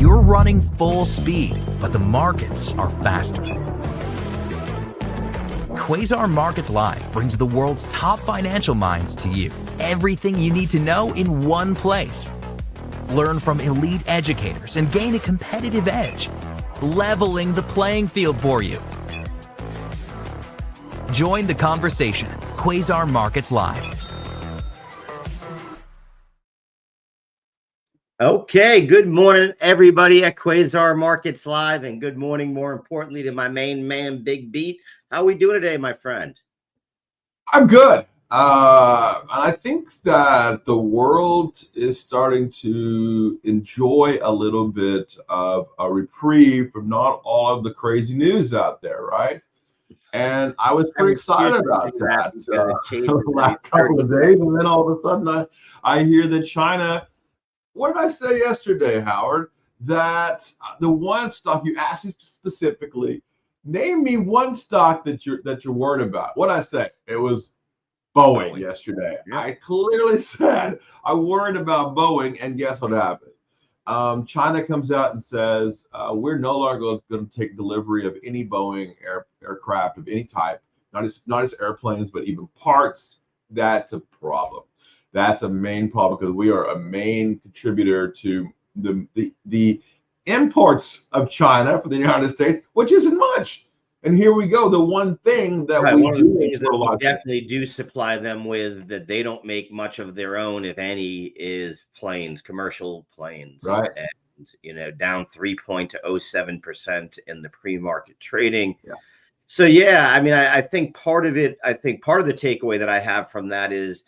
You're running full speed, but the markets are faster. Quasar Markets Live brings the world's top financial minds to you. Everything you need to know in one place. Learn from elite educators and gain a competitive edge, leveling the playing field for you. Join the conversation. Quasar Markets Live. Okay, good morning, everybody at Quasar Markets Live, and good morning, more importantly, to my main man, BigBeat. How are we doing today, my friend? I'm good. And I think that the world is starting to enjoy a little bit of a reprieve from not all of the crazy news out there, right? And I was pretty excited about that the last couple of days. And then all of a sudden, I hear that China, what did I say yesterday, Howard? That the one stock you asked me specifically, name me one stock that you're worried about. What did I say? It was Boeing yesterday. Yep. I clearly said I worried about Boeing, and guess what happened? China comes out and says we're no longer going to take delivery of any Boeing aircraft of any type, not just airplanes, but even parts. That's a problem. That's a main problem because we are a main contributor to the imports of China for the United States, which isn't much. And here we go. The one thing that we definitely do supply them with that they don't make much of their own, if any, is planes, commercial planes. Right. And, down 3.07% in the pre-market trading. Yeah. So, yeah, I mean, I think part of the takeaway that I have from that is,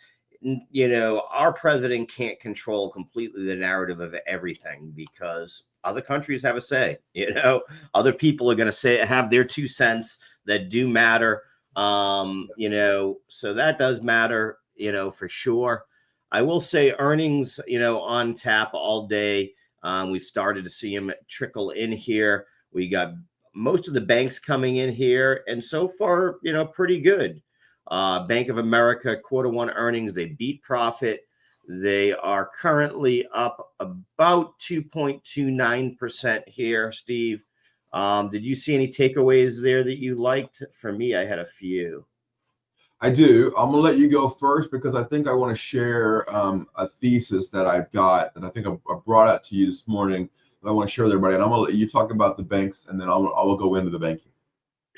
our president can't control completely the narrative of everything because other countries have a say. Other people are going to have their 2 cents that do matter. So that does matter, for sure. I will say earnings, on tap all day. We started to see them trickle in here. We got most of the banks coming in here, and so far, pretty good. Bank of America Q1 earnings, they beat profit. They are currently up about 2.29% here, Steve. Did you see any takeaways there that you liked? For me, I had a few. I do. I'm going to let you go first because I think I want to share a thesis that I've got that I think I brought out to you this morning that I want to share with everybody. And I'm going to let you talk about the banks, and then I will go into the banking.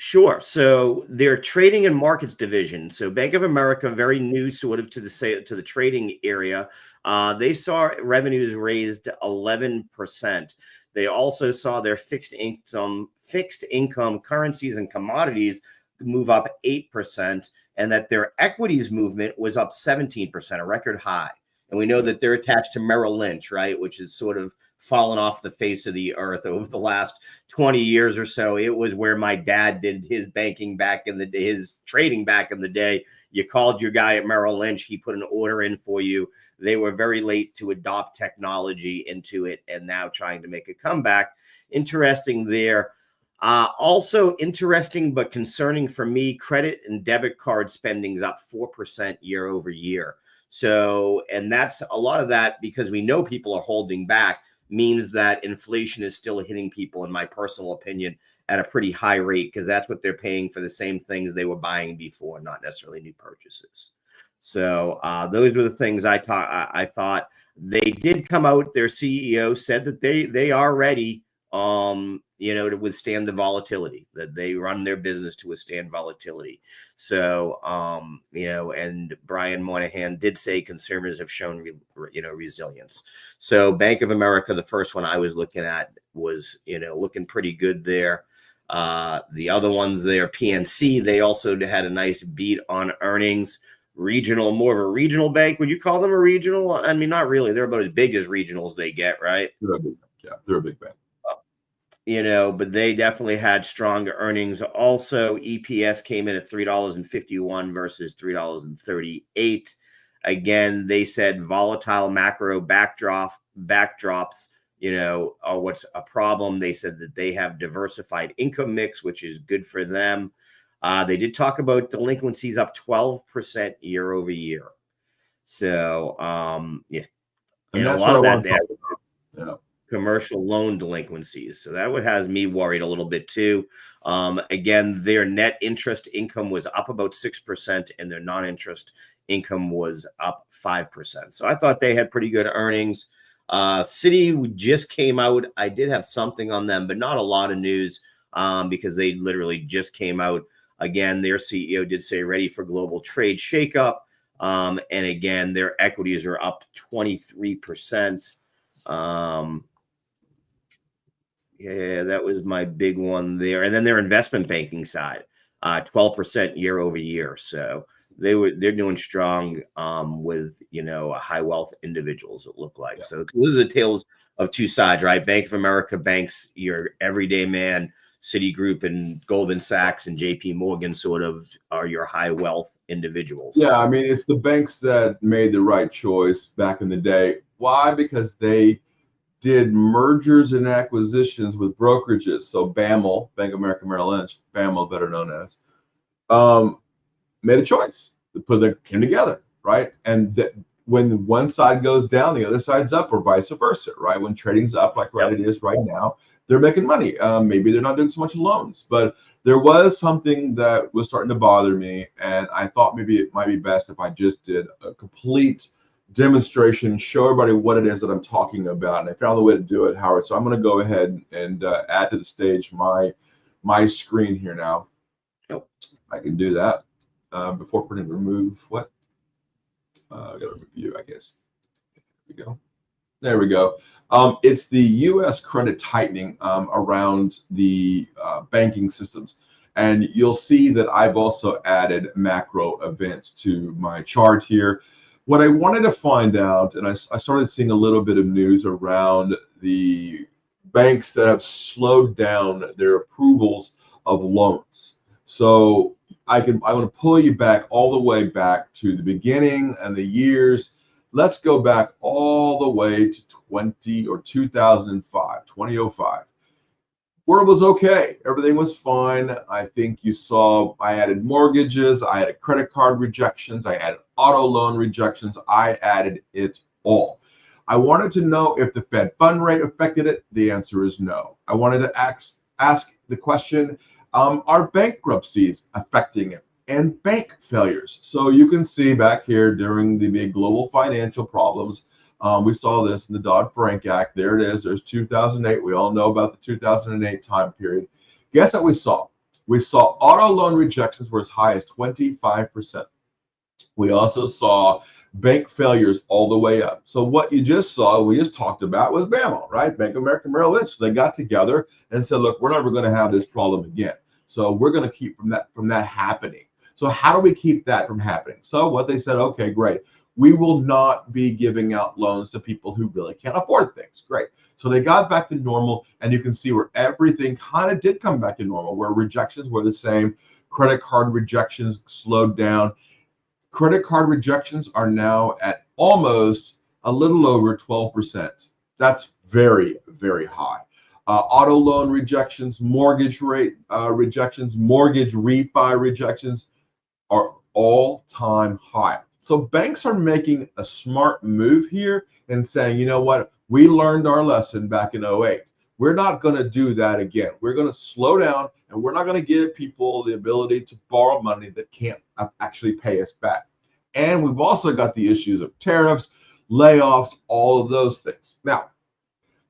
Sure. So their trading and markets division. So Bank of America, very new sort of to the trading area. They saw revenues raised 11%. They also saw their fixed income currencies and commodities move up 8%, and that their equities movement was up 17%, a record high. And we know that they're attached to Merrill Lynch, right, which is sort of fallen off the face of the earth over the last 20 years or so. It was where my dad did his banking back in the day, his trading back in the day. You called your guy at Merrill Lynch, he put an order in for you. They were very late to adopt technology into it and now trying to make a comeback. Interesting there. Also interesting but concerning for me, credit and debit card spending's up 4% year over year. So, and that's a lot of that because we know people are holding back means that inflation is still hitting people, in my personal opinion, at a pretty high rate because that's what they're paying for the same things they were buying before, not necessarily new purchases. So those were the things I thought. They did come out. Their CEO said that they are ready, to withstand the volatility, that they run their business to withstand volatility. So, and Brian Moynihan did say consumers have shown, resilience. So Bank of America, the first one I was looking at was, looking pretty good there. The other ones there, PNC, they also had a nice beat on earnings. Regional, more of a regional bank. Would you call them a regional? I mean, not really. They're about as big as regionals they get, right? They're a big bank. Yeah, they're a big bank. But they definitely had stronger earnings. Also, EPS came in at $3.51 versus $3.38. Again, they said volatile macro backdrops, are what's a problem. They said that they have diversified income mix, which is good for them. They did talk about delinquencies up 12% year over year. So, yeah. And that's what I want to talk about. Yeah. commercial loan delinquencies. So that what has me worried a little bit too. Again, their net interest income was up about 6%, and their non-interest income was up 5%. So I thought they had pretty good earnings. Citi just came out. I did have something on them, but not a lot of news because they literally just came out. Again, their CEO did say ready for global trade shakeup. And again, their equities are up 23%. Yeah, that was my big one there. And then their investment banking side, 12% year over year. So they're doing strong with high wealth individuals, it looked like. Yeah. So those are the tales of two sides, right? Bank of America banks, your everyday man, Citigroup and Goldman Sachs and JP Morgan sort of are your high wealth individuals. Yeah, I mean, it's the banks that made the right choice back in the day. Why? Because they did mergers and acquisitions with brokerages. So BAML, Bank of America Merrill Lynch, BAML, better known as, made a choice. They came together, right? And when one side goes down, the other side's up, or vice versa, right? When trading's up, like it is right now, they're making money. Maybe they're not doing so much loans, but there was something that was starting to bother me, and I thought maybe it might be best if I just did a complete demonstration, show everybody what it is that I'm talking about. And I found the way to do it, Howard. So I'm going to go ahead and add to the stage my screen here now. Yep. I can do that before putting remove what? I got to review, I guess. Here we go. There we go. It's the U.S. credit tightening around the banking systems. And you'll see that I've also added macro events to my chart here. What I wanted to find out, and I started seeing a little bit of news around the banks that have slowed down their approvals of loans. So I want to pull you back all the way back to the beginning and the years. Let's go back all the way to 2005. World was okay. Everything was fine. I think you saw I added mortgages, I added credit card rejections, I added auto loan rejections, I added it all. I wanted to know if the Fed fund rate affected it. The answer is no. I wanted to ask the question, are bankruptcies affecting it and bank failures? So you can see back here during the big global financial problems, we saw this in the Dodd-Frank Act. There it is. There's 2008. We all know about the 2008 time period. Guess what we saw? We saw auto loan rejections were as high as 25%. We also saw bank failures all the way up. So what you just saw, we just talked about, was BAML, right? Bank of America Merrill Lynch. So they got together and said, look, we're never going to have this problem again. So we're going to keep from that happening. So how do we keep that from happening? So what they said, okay, great. We will not be giving out loans to people who really can't afford things. Great. So they got back to normal, and you can see where everything kind of did come back to normal, where rejections were the same. Credit card rejections slowed down. Credit card rejections are now at almost a little over 12%. That's very, very high. Auto loan rejections, mortgage rate rejections, mortgage refi rejections are all-time high. So banks are making a smart move here and saying, you know what, we learned our lesson back in 2008. We're not going to do that again. We're going to slow down, and we're not going to give people the ability to borrow money that can't actually pay us back. And we've also got the issues of tariffs, layoffs, all of those things. Now,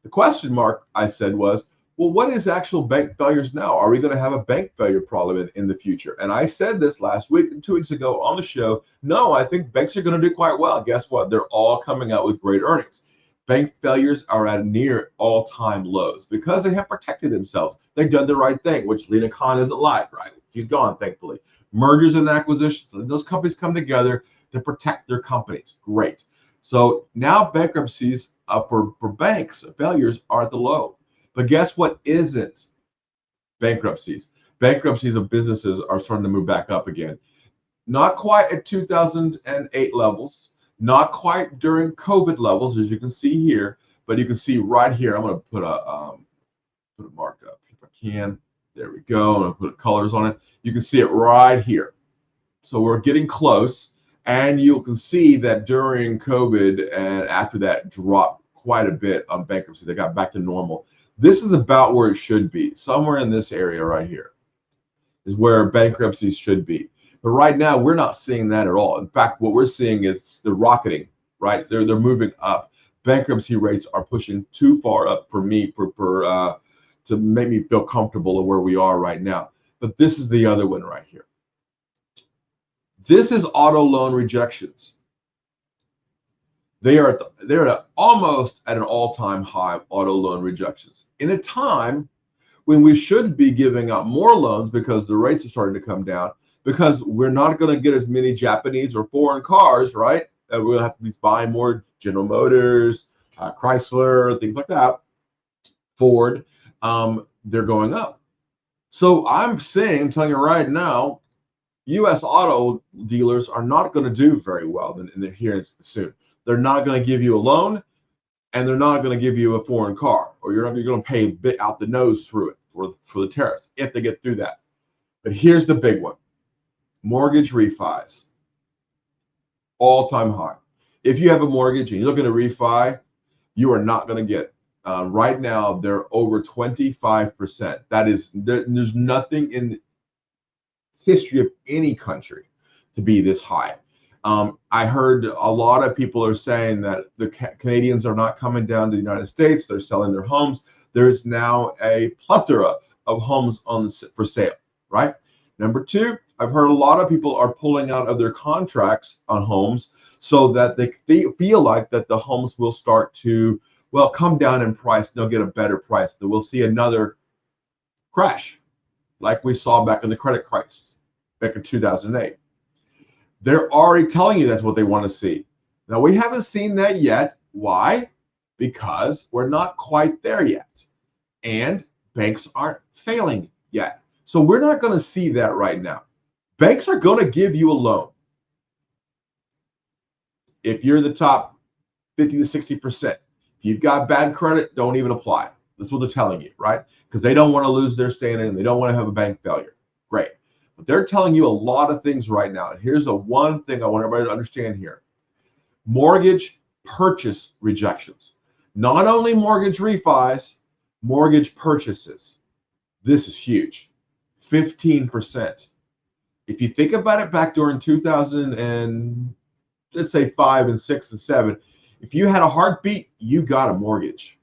the question mark I said was, well, what is actual bank failures now? Are we going to have a bank failure problem in the future? And I said this last week and 2 weeks ago on the show. No, I think banks are going to do quite well. Guess what? They're all coming out with great earnings. Bank failures are at near all-time lows because they have protected themselves. They've done the right thing, which Lena Khan is alive, right? She's gone, thankfully. Mergers and acquisitions, those companies come together to protect their companies. Great. So now bankruptcies for banks, failures are at the low. But guess what isn't bankruptcies? Bankruptcies of businesses are starting to move back up again. Not quite at 2008 levels, not quite during COVID levels, as you can see here, but you can see right here. I'm going to put a mark up if I can. There we go. I'm going to put colors on it. You can see it right here. So we're getting close, and you can see that during COVID and after that dropped quite a bit on bankruptcy. They got back to normal. This is about where it should be. Somewhere in this area right here is where bankruptcies should be. But right now, we're not seeing that at all. In fact, what we're seeing is the rocketing, right? They're moving up. Bankruptcy rates are pushing too far up for me to make me feel comfortable of where we are right now. But this is the other one right here. This is auto loan rejections. They're almost at an all-time high, auto loan rejections, in a time when we should be giving out more loans because the rates are starting to come down, because we're not going to get as many Japanese or foreign cars, right? We'll have to be buying more General Motors, Chrysler, things like that, Ford. They're going up. So I'm telling you right now, U.S. auto dealers are not going to do very well here soon. They're not going to give you a loan, and they're not going to give you a foreign car, or you're going to pay a bit out the nose through it for the tariffs if they get through that. But here's the big one: mortgage refis, all-time high. If you have a mortgage and you're looking to refi, you are not going to get it. Right now, they're over 25%. That is, there's nothing in the history of any country to be this high. I heard a lot of people are saying that the Canadians are not coming down to the United States. They're selling their homes. There's now a plethora of homes for sale, right? Number two, I've heard a lot of people are pulling out of their contracts on homes so that they feel like that the homes will start to, well, come down in price. They'll get a better price. That we'll see another crash like we saw back in the credit crisis back in 2008. They're already telling you that's what they want to see. Now, we haven't seen that yet. Why? Because we're not quite there yet. And banks aren't failing yet. So we're not going to see that right now. Banks are going to give you a loan. If you're the top 50 to 60%, if you've got bad credit, don't even apply. That's what they're telling you, right? Because they don't want to lose their standing and they don't want to have a bank failure. Great. But they're telling you a lot of things right now. And here's the one thing I want everybody to understand here. Mortgage purchase rejections. Not only mortgage refis, mortgage purchases. This is huge. 15%. If you think about it, back during 2000 and let's say 5 and 6 and 7, if you had a heartbeat, you got a mortgage.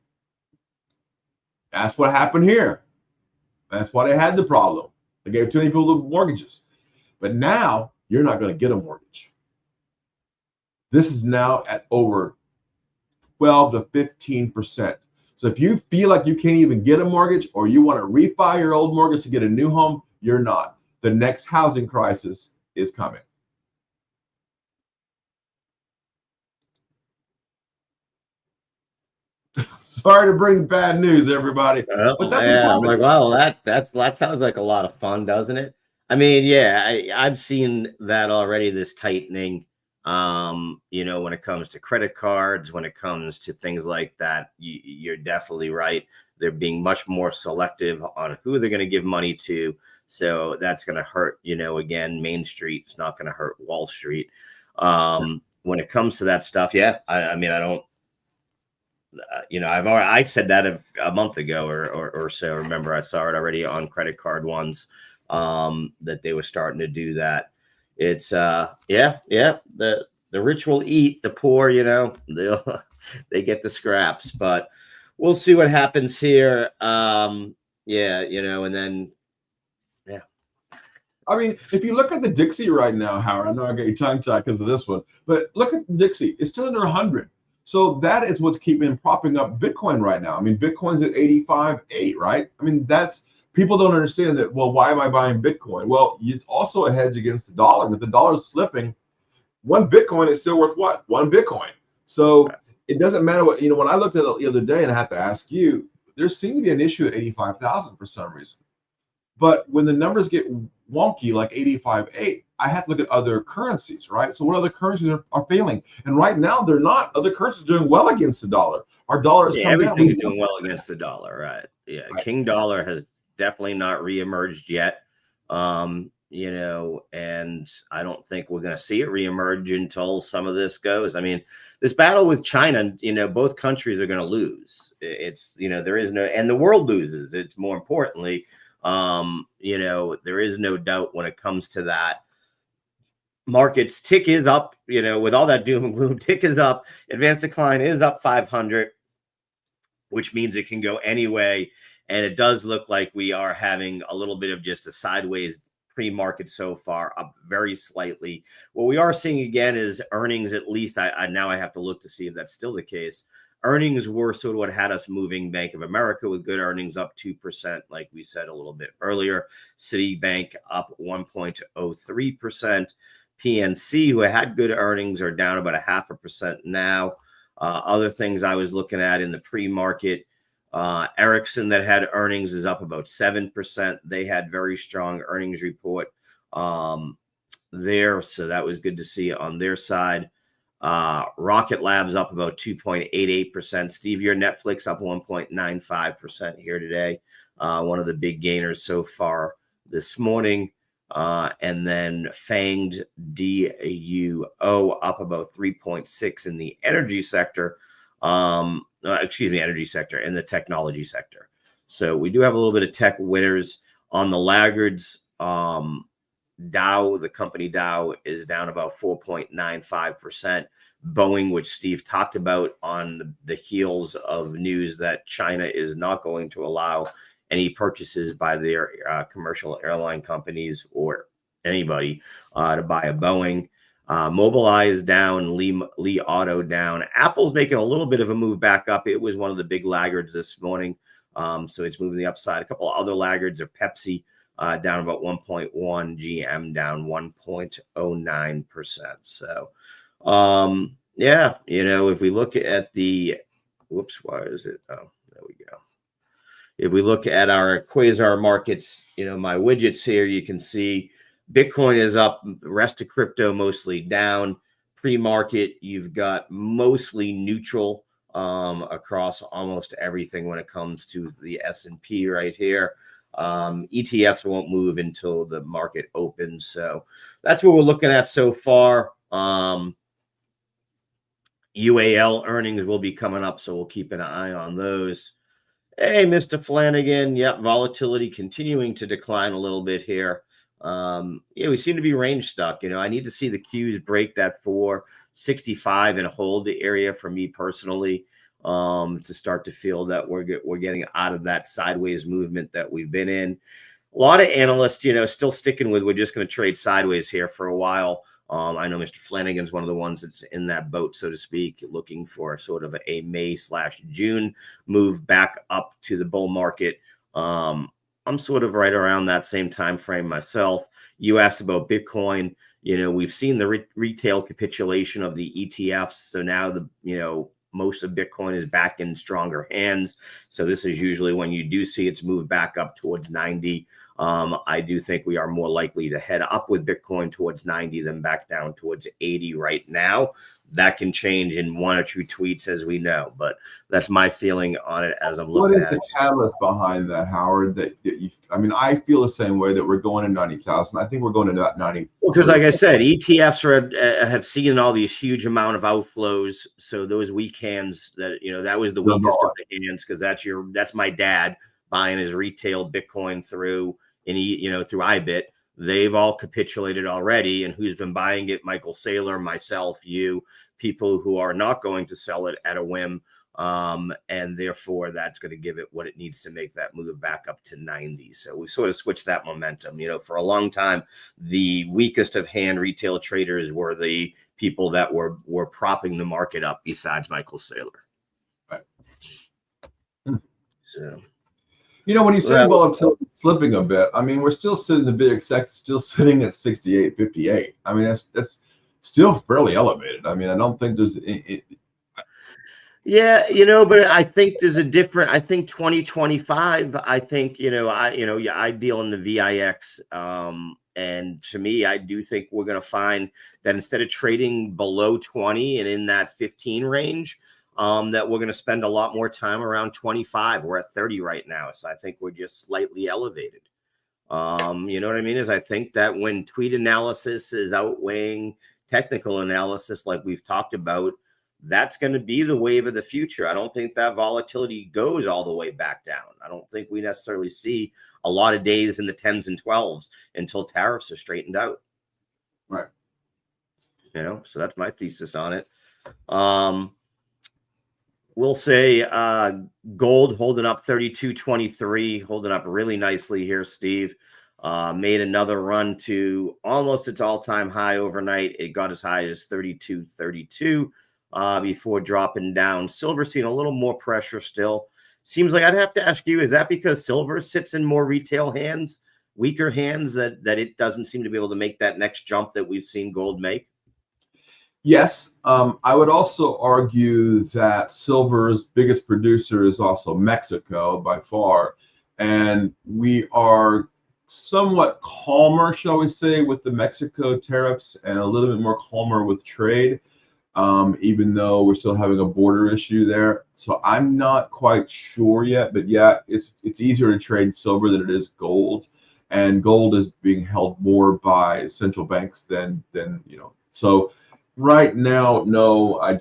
That's what happened here. That's why they had the problem. They gave too many people the mortgages. But now you're not going to get a mortgage. This is now at over 12 to 15%. So if you feel like you can't even get a mortgage, or you want to refi your old mortgage to get a new home, you're not. The next housing crisis is coming. Sorry to bring bad news, everybody. Oh, yeah, I'm like, wow, that sounds like a lot of fun, doesn't it? I mean, yeah, I've seen that already, this tightening. You know, when it comes to credit cards, when it comes to things like that, you're definitely right. They're being much more selective on who they're going to give money to. So that's going to hurt, you know, again, Main Street. It's not going to hurt Wall Street. When it comes to that stuff, yeah, I mean, I don't, you know, I said that a month ago or so. Remember, I saw it already on credit card ones, that they were starting to do that. It's yeah, the rich will eat, the poor, you know, they get the scraps. But we'll see what happens here. Yeah, you know, and then yeah. I mean, if you look at the Dixie right now, Howard, I know I got you tongue-tied because of this one, but look at Dixie. It's still under 100. So that is what's propping up Bitcoin right now. I mean, Bitcoin's at 85.8, right? I mean, that's, people don't understand that. Well, why am I buying Bitcoin? Well, it's also a hedge against the dollar. If the dollar's slipping, one Bitcoin is still worth what? One Bitcoin. So it doesn't matter what, you know, when I looked at it the other day, and I have to ask you, there seemed to be an issue at 85,000 for some reason. But when the numbers get wonky, like 85.8, I have to look at other currencies, right? So what other currencies are failing? And right now, they're not. Other currencies are doing well against the dollar. Our dollar is coming down. Everything's doing well against the dollar, right? Yeah, right. King dollar has definitely not reemerged yet. and I don't think we're going to see it reemerge until some of this goes. I mean, this battle with China, both countries are going to lose. It's, there is no, and the world loses. It's more importantly, there is no doubt when it comes to that. Markets tick is up, with all that doom and gloom, tick is up. Advanced decline is up 500, which means it can go any way. And it does look like we are having a little bit of just a sideways pre-market so far, up very slightly. What we are seeing again is earnings, at least now I have to look to see if that's still the case. Earnings were sort of what had us moving. Bank of America with good earnings up 2%, like we said a little bit earlier. Citibank up 1.03%. PNC, who had good earnings, are down about 0.5% now. Other things I was looking at in the pre-market, Ericsson, that had earnings, is up about 7%. They had very strong earnings report there, so that was good to see on their side. Rocket Labs up about 2.88%. Steve, your Netflix up 1.95% here today. One of the big gainers so far this morning. And then Fanged DUO up about 3.6 in the energy sector. Energy sector and the technology sector. So we do have a little bit of tech winners. On the laggards, Dow, the company Dow, is down about 4.95%. Boeing, which Steve talked about on the heels of news that China is not going to allow any purchases by their commercial airline companies or anybody to buy a Boeing. Mobileye is down, Li Auto down. Apple's making a little bit of a move back up. It was one of the big laggards this morning, so it's moving the upside. A couple of other laggards are Pepsi down about 1.1, GM down 1.09%. So, if we look at the, why is it? Oh, there we go. If we look at our quasar markets, my widgets here, you can see Bitcoin is up, the rest of crypto mostly down. Pre-market, you've got mostly neutral across almost everything when it comes to the S&P right here. ETFs won't move until the market opens. So that's what we're looking at so far. UAL earnings will be coming up, so we'll keep an eye on those. Hey, Mr. Flanagan. Yep, volatility continuing to decline a little bit here. We seem to be range stuck. I need to see the Qs break that 465 and hold the area for me personally to start to feel that we're getting out of that sideways movement that we've been in. A lot of analysts, still sticking with we're just going to trade sideways here for a while. I know Mr. Flanagan's one of the ones that's in that boat, so to speak, looking for sort of a May/June move back up to the bull market. I'm sort of right around that same time frame myself. You asked about Bitcoin. We've seen the retail capitulation of the ETFs, so now most of Bitcoin is back in stronger hands. So this is usually when you do see its move back up towards 90. I do think we are more likely to head up with Bitcoin towards 90 than back down towards 80 right now. That can change in one or two tweets, as we know, but that's my feeling on it as I'm looking at it. What is the catalyst behind that, Howard? I feel the same way, that we're going to 90,000. I think we're going to that 90. Well, because like I said, ETFs have seen all these huge amount of outflows. So those weak hands, that was the weakest of the hands, because that's my dad buying his retail Bitcoin through through iBit. They've all capitulated already. And who's been buying it? Michael Saylor, myself, you, people who are not going to sell it at a whim. And therefore, that's going to give it what it needs to make that move back up to 90. So we sort of switched that momentum. For a long time, the weakest of hand retail traders were the people that were propping the market up besides Michael Saylor. Right. So. When you say volatility slipping a bit, we're still sitting, the big sector still sitting at 68.58. That's still fairly elevated. I don't think there's Yeah, but I think there's a different. I think 2025. I think I deal in the VIX, and to me, I do think we're going to find that instead of trading below 20 and in that 15 range, that we're going to spend a lot more time around 25. We're at 30 right now, so I think we're just slightly elevated. You know what I mean? Is I think that when tweet analysis is outweighing technical analysis, like we've talked about, that's going to be the wave of the future. I don't think that volatility goes all the way back down. I don't think we necessarily see a lot of days in the 10s and 12s until tariffs are straightened out. Right. You know, so that's my thesis on it. We'll say gold holding up 32.23, holding up really nicely here, Steve. Made another run to almost its all-time high overnight. It got as high as 32.32 before dropping down. Silver seeing a little more pressure still. Seems like I'd have to ask you, is that because silver sits in more retail hands, weaker hands, that it doesn't seem to be able to make that next jump that we've seen gold make? Yes, I would also argue that silver's biggest producer is also Mexico by far, and we are somewhat calmer, shall we say, with the Mexico tariffs and a little bit more calmer with trade, even though we're still having a border issue there. So I'm not quite sure yet, but yeah, it's easier to trade silver than it is gold, and gold is being held more by central banks than so. Right now, no. I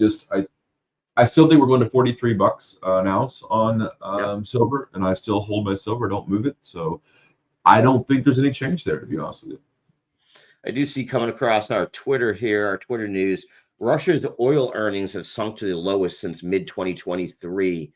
still think we're going to $43 an ounce on silver, and I still hold my silver. Don't move it. So I don't think there's any change there, to be honest with you. I do see coming across our Twitter here, our Twitter news, Russia's oil earnings have sunk to the lowest since mid-2023,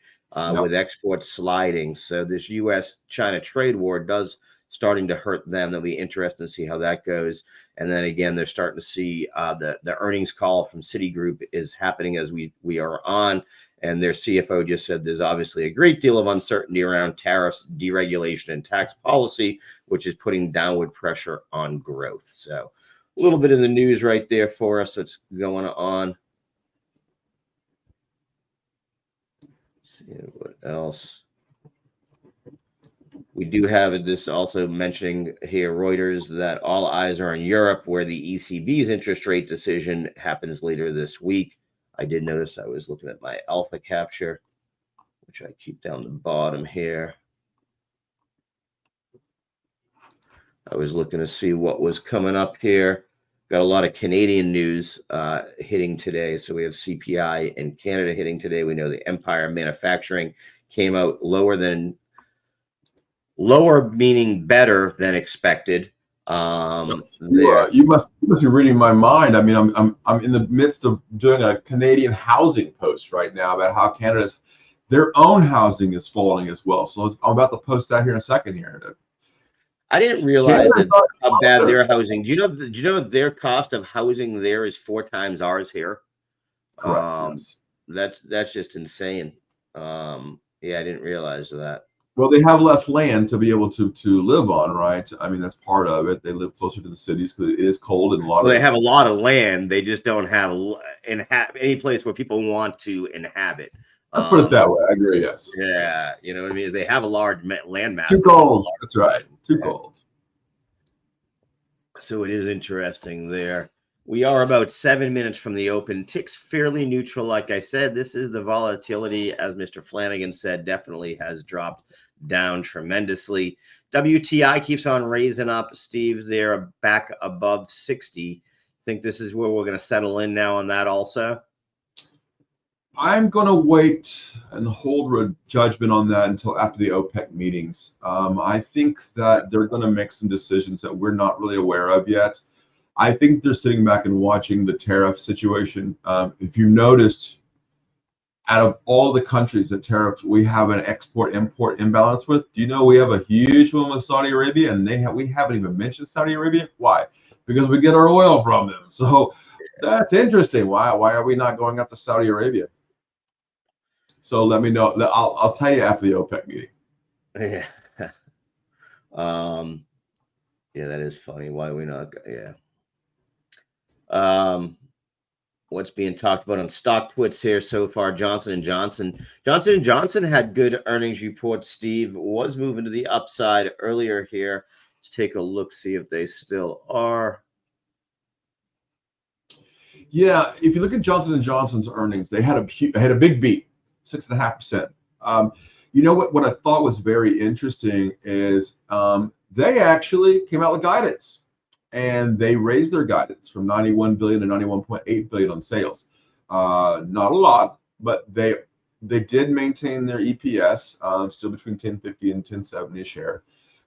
with exports sliding. So this U.S.-China trade war does starting to hurt them. That'll be interesting to see how that goes. And then again, they're starting to see the earnings call from Citigroup is happening as we are on. And their CFO just said there's obviously a great deal of uncertainty around tariffs, deregulation, and tax policy, which is putting downward pressure on growth. So a little bit of the news right there for us that's going on. Let's see what else. We do have this also mentioning here, Reuters, that all eyes are on Europe, where the ECB's interest rate decision happens later this week. I did notice I was looking at my alpha capture, which I keep down the bottom here. I was looking to see what was coming up here. Got a lot of Canadian news hitting today. So we have CPI in Canada hitting today. We know the Empire Manufacturing came out lower, meaning better than expected. You must be reading my mind. I mean, I'm in the midst of doing a Canadian housing post right now about how their own housing is falling as well. So I'm about to post that here in a second here. I didn't realize how bad their housing. Do you know their cost of housing there is 4 times ours here? Correct. Yes. That's just insane. Yeah, I didn't realize that. Well, they have less land to be able to live on, right? I mean, that's part of it. They live closer to the cities because it is cold and they have a lot of land. They just don't have any place where people want to inhabit. Let's put it that way. I agree. Yes. Yeah, you know what I mean. They have a large land mass. Too cold. That's right. Too cold. So it is interesting there. We are about 7 minutes from the open. Ticks fairly neutral. Like I said, this is the volatility, as Mr. Flanagan said, definitely has dropped down tremendously. WTI keeps on raising up. Steve, they're back above 60. Think this is where we're going to settle in now on that also? I'm going to wait and hold a judgment on that until after the OPEC meetings. I think that they're going to make some decisions that we're not really aware of yet. I think they're sitting back and watching the tariff situation. If you noticed, out of all the countries that tariffs we have an export-import imbalance with, do you know we have a huge one with Saudi Arabia, and we haven't even mentioned Saudi Arabia? Why? Because we get our oil from them. So that's interesting. Why are we not going after Saudi Arabia? So let me know. I'll tell you after the OPEC meeting. Yeah. Yeah, that is funny. Why are we not? Yeah. What's being talked about on stock twits here so far? Johnson & Johnson. Johnson & Johnson had good earnings reports. Steve was moving to the upside earlier here. Let's take a look, see if they still are. Yeah, if you look at Johnson & Johnson's earnings, they had a big beat, 6.5%. You know what I thought was very interesting is they actually came out with guidance, and they raised their guidance from 91 billion to 91.8 billion on sales. Not a lot, but they did maintain their EPS, still between 10.50 and 10.70 a share.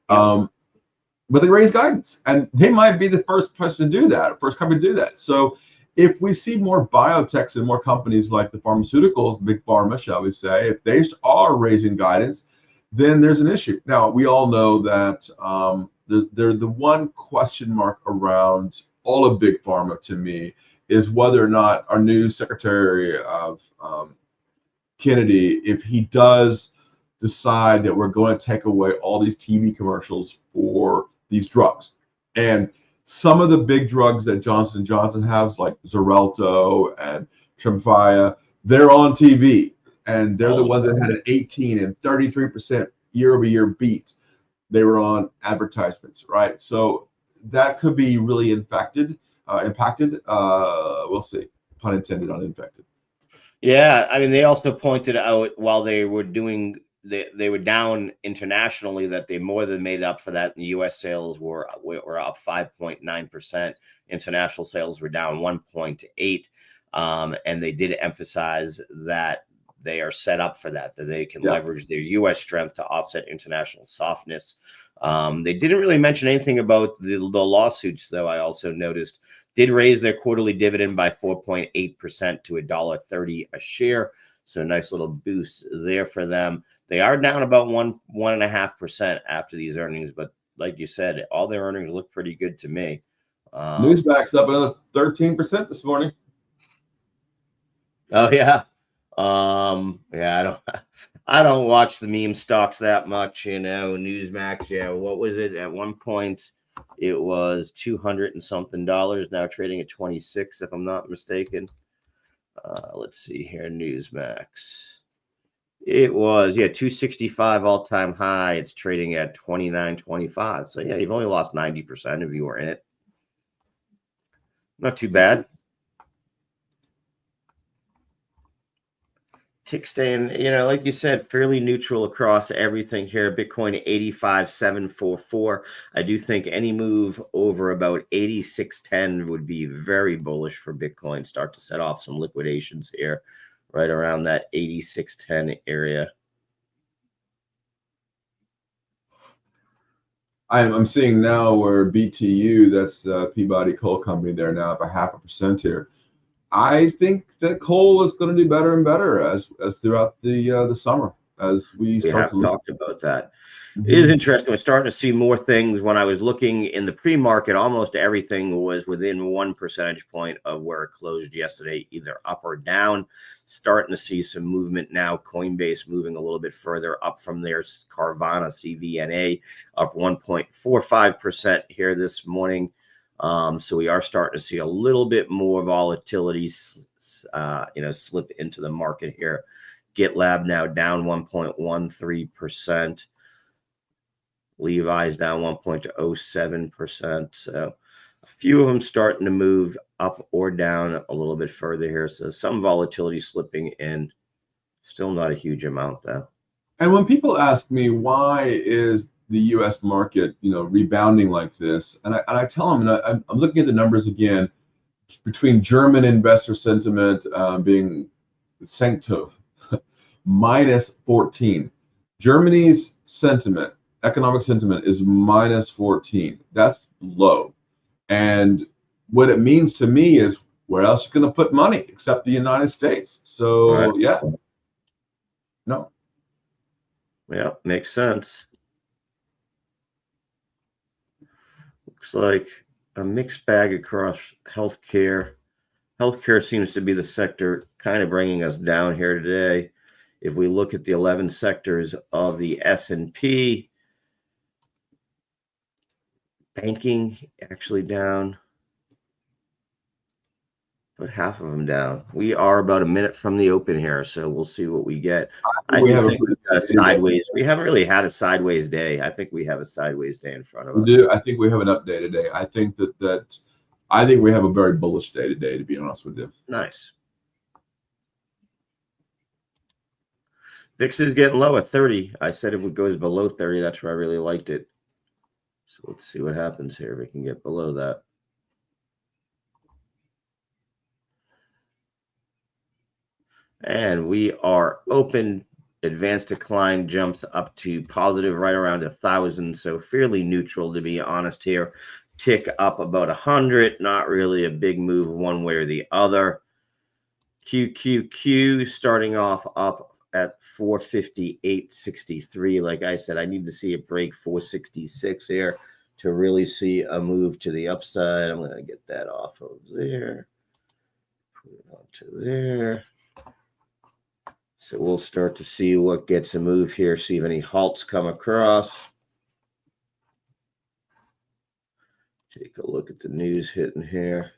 But they raised guidance, and they might be the first person to do that, first company to do that. So if we see more biotechs and more companies like the pharmaceuticals, big pharma, shall we say, if they are raising guidance, then there's an issue. Now, we all know that the one question mark around all of big pharma to me is whether or not our new Secretary of Kennedy, if he does decide that we're going to take away all these TV commercials for these drugs. And some of the big drugs that Johnson & Johnson has, like Xarelto and Tremfya, they're on TV, and they're the ones that had an 18 and 33% year-over-year beat. They were on advertisements, right? So that could be really impacted. We'll see. Pun intended on infected. Yeah, I mean, they also pointed out while they were doing, they were down internationally, that they more than made up for that. The U.S. sales were up 5.9%. International sales were down 1.8%. And they did emphasize that they are set up for that they can leverage their U.S. strength to offset international softness. They didn't really mention anything about the lawsuits, though. I also noticed did raise their quarterly dividend by 4.8% to $1.30 a share. So a nice little boost there for them. They are down about 1.5% after these earnings, but like you said, all their earnings look pretty good to me. Newsmax up another 13% this morning. Oh yeah. I don't watch the meme stocks that much, Newsmax. Yeah, what was it at one point? It was $200 and something, now trading at 26, if I'm not mistaken. Let's see here, Newsmax. It was 265 all-time high. It's trading at 29.25. So yeah, you've only lost 90% if you were in it. Not too bad. Tick staying, like you said, fairly neutral across everything here. Bitcoin 85,744. I do think any move over about 86.10 would be very bullish for Bitcoin. Start to set off some liquidations here, right around that 86.10 area. I'm seeing now where BTU, that's the Peabody Coal Company, they're now up 0.5% here. I think that coal is going to do better and better as throughout the summer as we start to talked about that. Mm-hmm. It is interesting. We're starting to see more things. When I was looking in the pre-market, almost everything was within 1 percentage point of where it closed yesterday, either up or down. Starting to see some movement now. Coinbase moving a little bit further up from there. Carvana, CVNA, up 1.45% here this morning. So we are starting to see a little bit more volatility, slip into the market here. GitLab now down 1.13%. Levi's down 1.07%. So a few of them starting to move up or down a little bit further here. So some volatility slipping in. Still not a huge amount, though. And when people ask me why is the U.S. market, rebounding like this, and I tell them, and I'm looking at the numbers again, between German investor sentiment being sank to minus 14. Germany's sentiment, economic sentiment, is minus 14. That's low. And what it means to me is, where else are you going to put money except the United States? So, right. Yeah. No. Yeah, makes sense. Looks like a mixed bag across healthcare. Healthcare seems to be the sector kind of bringing us down here today. If we look at the 11 sectors of the S&P, banking actually down, but half of them down. We are about a minute from the open here, so we'll see what we get. I do think we've got a sideways. We haven't really had a sideways day. I think we have a sideways day in front of us. We do. I think we have an up day today. I think I think we have a very bullish day today, to be honest with you. Nice. VIX is getting low at 30. I said if it goes below 30, that's where I really liked it. So let's see what happens here if we can get below that. And we are open. Advanced decline jumps up to positive right around 1,000. So fairly neutral, to be honest here. Tick up about 100. Not really a big move one way or the other. QQQ starting off up at 458.63. Like I said, I need to see it break 466 here to really see a move to the upside. I'm going to get that off of there. Put it onto there. So we'll start to see what gets a move here, see if any halts come across. Take a look at the news hitting here.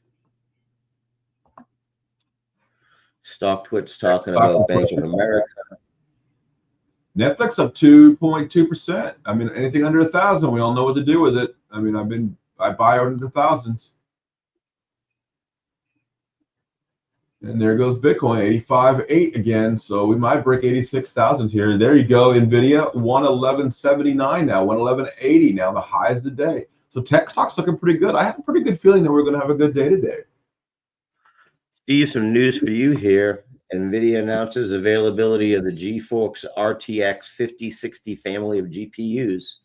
StockTwit's talking about Bank of America. Netflix up 2.2%. I mean, anything under 1,000, we all know what to do with it. I mean, I buy under 1,000. And there goes Bitcoin, 85.8 again. So we might break 86,000 here. There you go, NVIDIA, 111.79 now, 111.80 now, the highs of the day. So tech stock's looking pretty good. I have a pretty good feeling that we're going to have a good day today. Steve, some news for you here. NVIDIA announces availability of the GeForce RTX 5060 family of GPUs.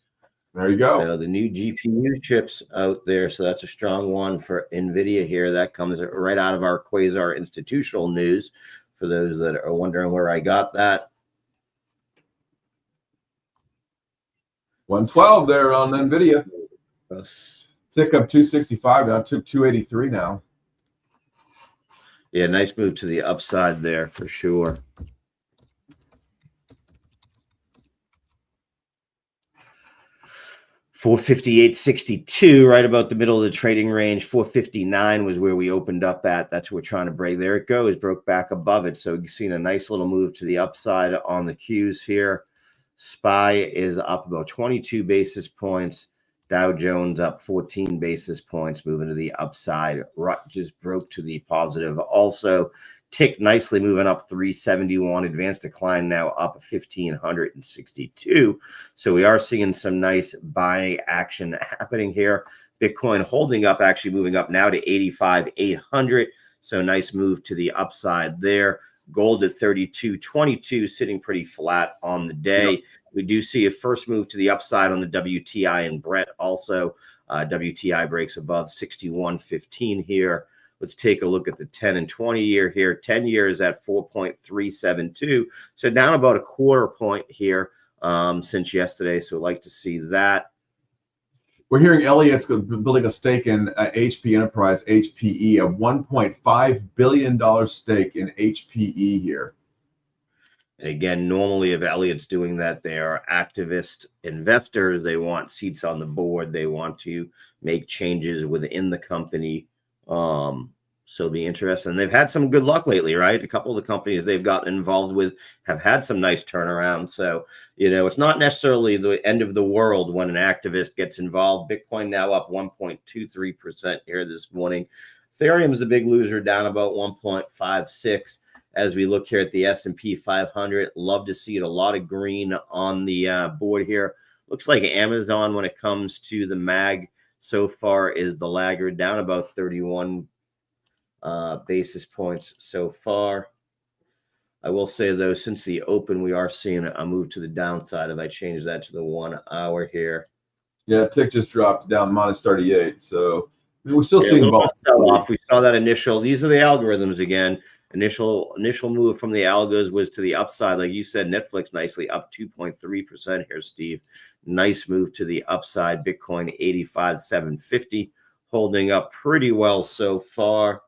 There you go. So the new GPU chips out there. So that's a strong one for NVIDIA here. That comes right out of our Quasar institutional news for those that are wondering where I got that. 112 there on NVIDIA. Tick up 265 now, took 283 now. Yeah, nice move to the upside there for sure. $458.62, right about the middle of the trading range. 459 was where we opened up at. That's what we're trying to break. There it goes, broke back above it. So you've seen a nice little move to the upside on the Qs here. SPY is up about 22 basis points. Dow Jones up 14 basis points, moving to the upside. RUT just broke to the positive. Also, tick nicely moving up 371. Advanced decline now up 1,562. So we are seeing some nice buying action happening here. Bitcoin holding up, actually moving up now to 85,800. So nice move to the upside there. Gold at 32.22, sitting pretty flat on the day. Yep. We do see a first move to the upside on the WTI and Brent also. WTI breaks above 61.15 here. Let's take a look at the 10 and 20 year here. 10 years at 4.372. So down about a quarter point here since yesterday. So I'd like to see that. We're hearing Elliott's building a stake in HP Enterprise, HPE, a $1.5 billion stake in HPE here. And again, normally if Elliott's doing that, they are activist investors. They want seats on the board. They want to make changes within the company. So be interesting. And they've had some good luck lately, right? A couple of the companies they've gotten involved with have had some nice turnarounds. So, you know, it's not necessarily the end of the world when an activist gets involved. Bitcoin now up 1.23% here this morning. Ethereum is the big loser, down about 1.56. As we look here at the S&P 500, love to see it. A lot of green on the board here. Looks like Amazon, when it comes to the MAG, so far is the laggard, down about 31 basis points so far. I will say, though, since the open, we are seeing a move to the downside. If I change that to the 1 hour here. Yeah, tick just dropped down -38. So I mean, we're still seeing sell-off. We saw that initial. These are the algorithms again. Initial move from the algos was to the upside. Like you said, Netflix nicely up 2.3% here, Steve. Nice move to the upside. Bitcoin 85,750, holding up pretty well so far.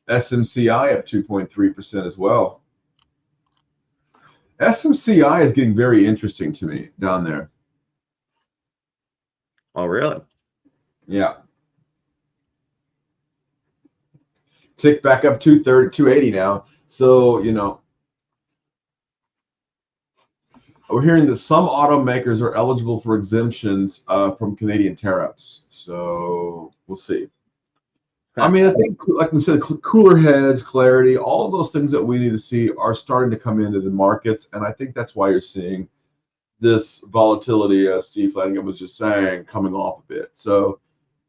SMCI up 2.3% as well. SMCI is getting very interesting to me down there. Oh, really? Yeah. Tick back up 280 now. So, you know, we're hearing that some automakers are eligible for exemptions from Canadian tariffs. So we'll see. I mean, I think, like we said, cooler heads, clarity, all of those things that we need to see are starting to come into the markets. And I think that's why you're seeing this volatility, as Steve Flanagan was just saying, coming off a bit. So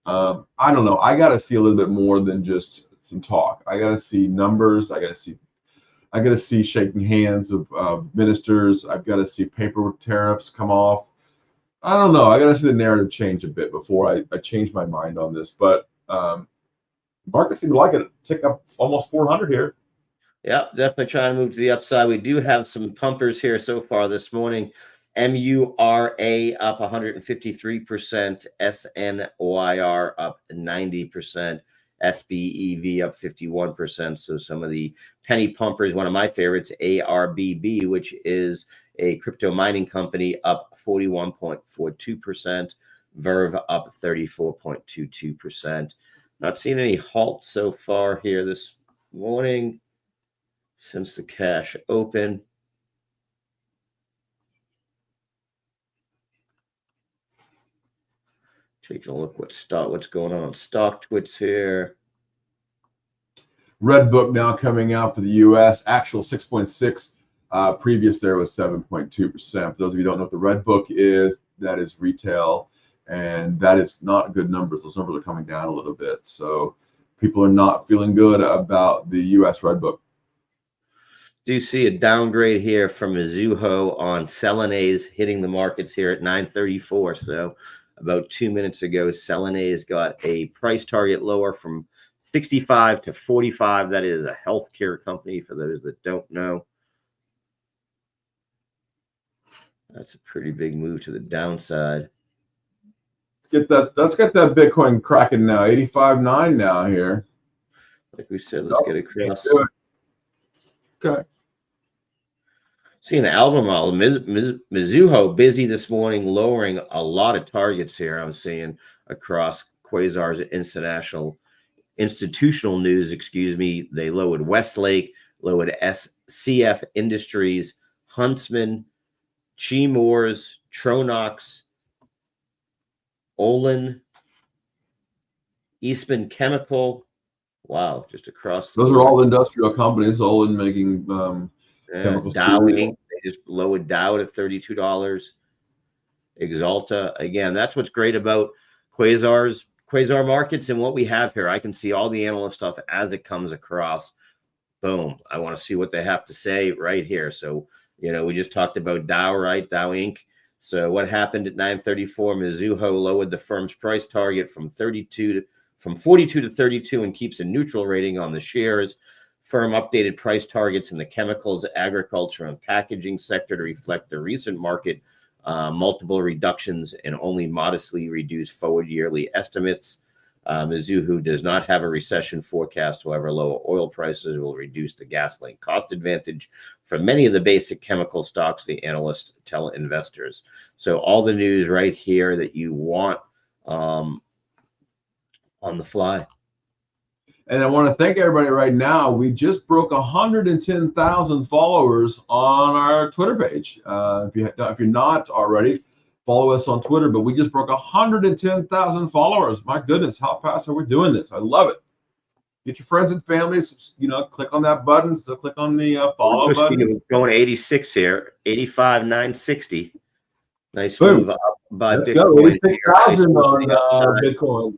I don't know. I got to see a little bit more than just some talk. I got to see numbers. I got to see shaking hands of ministers. I've got to see paper tariffs come off. I don't know. I got to see the narrative change a bit before I change my mind on this. But market seemed to like it. Tick up almost 400 here. Yeah, definitely trying to move to the upside. We do have some pumpers here so far this morning. MURA up 153%, SNYR up 90%, SBEV up 51%. So some of the penny pumpers, one of my favorites, ARBB, which is a crypto mining company, up 41.42%, Verve up 34.22%. Not seeing any halt so far here this morning since the cash open. Take a look what's going on StockTwits here. Red Book now coming out for the U.S. Actual 6.6. Previous there was 7.2%. For those of you who don't know what the Red Book is, that is retail, and that is not good numbers. Those numbers are coming down a little bit. So people are not feeling good about the U.S. Red Book. Do see a downgrade here from Mizuho on Selenase hitting the markets here at 934. So about 2 minutes ago, Selenase got a price target lower from 65 to 45. That is a healthcare company for those that don't know. That's a pretty big move to the downside. Let's get that Bitcoin cracking now. 85.9 now here. Like we said, let's get across. Okay. Seeing the Albemarle, Mizuho busy this morning, lowering a lot of targets here. I'm seeing across Quasar's institutional news. Excuse me. They lowered Westlake, lowered SCF Industries, Huntsman, Chemours, Tronox, Olin, Eastman Chemical. Wow, just across. Those are all industrial companies. Olin making chemicals. Dow Inc. They just lowered Dow to $32. Exalta, again, that's what's great about Quasar markets and what we have here. I can see all the analyst stuff as it comes across. Boom. I want to see what they have to say right here. So, we just talked about Dow, right? Dow Inc. So what happened at 934? Mizuho lowered the firm's price target from 42 to 32 and keeps a neutral rating on the shares. Firm updated price targets in the chemicals, agriculture, and packaging sector to reflect the recent market multiple reductions and only modestly reduced forward yearly estimates. Mizuho does not have a recession forecast. However, lower oil prices will reduce the gasoline cost advantage for many of the basic chemical stocks, the analysts tell investors. So all the news right here that you want on the fly. And I want to thank everybody right now. We just broke 110,000 followers on our Twitter page. If you're not already, follow us on Twitter. But we just broke 110,000 followers. My goodness, how fast are we doing this? I love it. Get your friends and families. Click on that button. So click on the follow button. Going 86 here, 85,960. Nice Boom. move up by Let's Bitcoin. go. 86,000 on Bitcoin.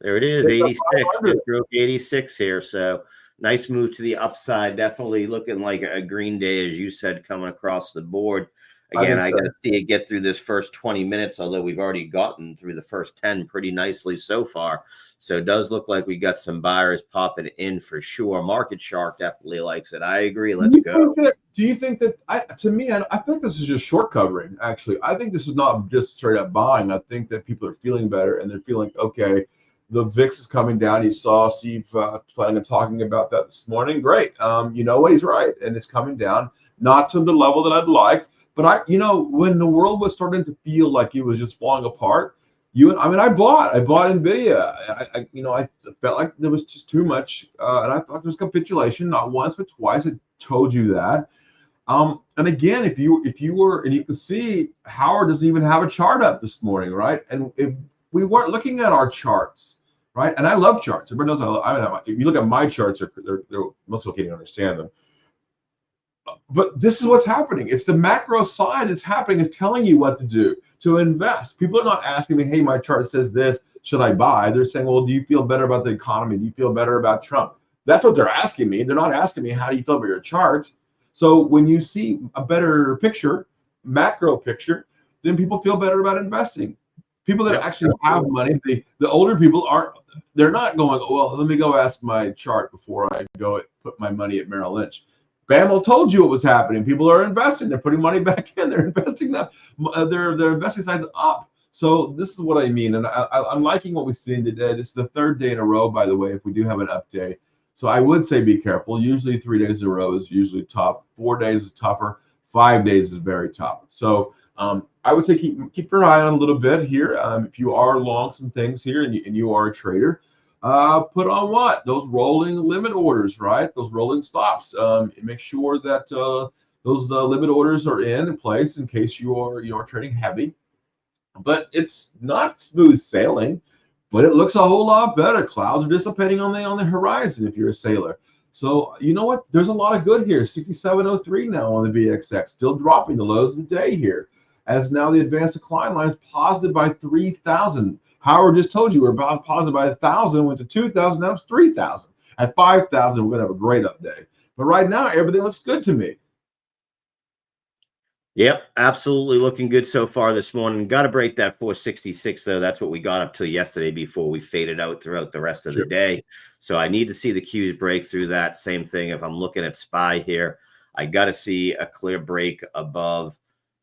There it is, 86. It broke 86 here. So nice move to the upside. Definitely looking like a green day, as you said, coming across the board. Again, I got to see it get through this first 20 minutes, although we've already gotten through the first 10 pretty nicely so far. So it does look like we got some buyers popping in for sure. Market Shark definitely likes it. I agree. Let's go. Do you think that, to me, I think this is just short covering, actually. I think this is not just straight up buying. I think that people are feeling better and they're feeling, okay, the VIX is coming down. You saw Steve Flanagan talking about that this morning. Great. You know what? He's right. And it's coming down, not to the level that I'd like. But when the world was starting to feel like it was just falling apart, I bought Nvidia. I felt like there was just too much, and I thought there was capitulation. Not once, but twice. I told you that. And again, if you were, and you can see Howard doesn't even have a chart up this morning, right? And if we weren't looking at our charts, right? And I love charts. Everybody knows if you look at my charts, most people can't even understand them. But this is what's happening. It's the macro side that's happening. It's telling you what to do to invest. People are not asking me, hey, my chart says this, should I buy? They're saying, well, do you feel better about the economy? Do you feel better about Trump? That's what they're asking me. They're not asking me, how do you feel about your chart? So when you see a better picture, macro picture, then people feel better about investing. People that actually have money, the older people they're not going, well, let me go ask my chart before I go put my money at Merrill Lynch. BAML told you what was happening. People are investing. They're putting money back in. They're investing that. Their investing side's up. So this is what I mean. And I'm liking what we've seen today. This is the third day in a row, by the way, if we do have an update. So I would say be careful. Usually 3 days in a row is usually tough. 4 days is tougher. 5 days is very tough. So I would say keep your eye on a little bit here. If you are long some things here and you are a trader, put on what? Those rolling limit orders, right? Those rolling stops. Make sure that those limit orders are in place in case you are trading heavy. But it's not smooth sailing, but it looks a whole lot better. Clouds are dissipating on the horizon if you're a sailor. So you know what? There's a lot of good here. 67.03 now on the VXX, still dropping the lows of the day here. As now the advanced decline line is positive by 3,000. Howard just told you we're about positive by 1,000, went to 2,000, now it's 3,000. At 5,000, we're going to have a great up day. But right now, everything looks good to me. Yep, absolutely looking good so far this morning. Got to break that 466, though. That's what we got up to yesterday before we faded out throughout the rest of the day. So I need to see the Qs break through that. Same thing if I'm looking at SPY here. I got to see a clear break above,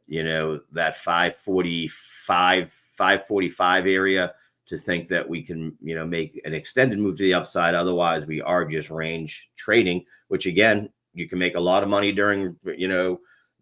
that 545 area to think that we can, make an extended move to the upside. Otherwise, we are just range trading, which again, you can make a lot of money during,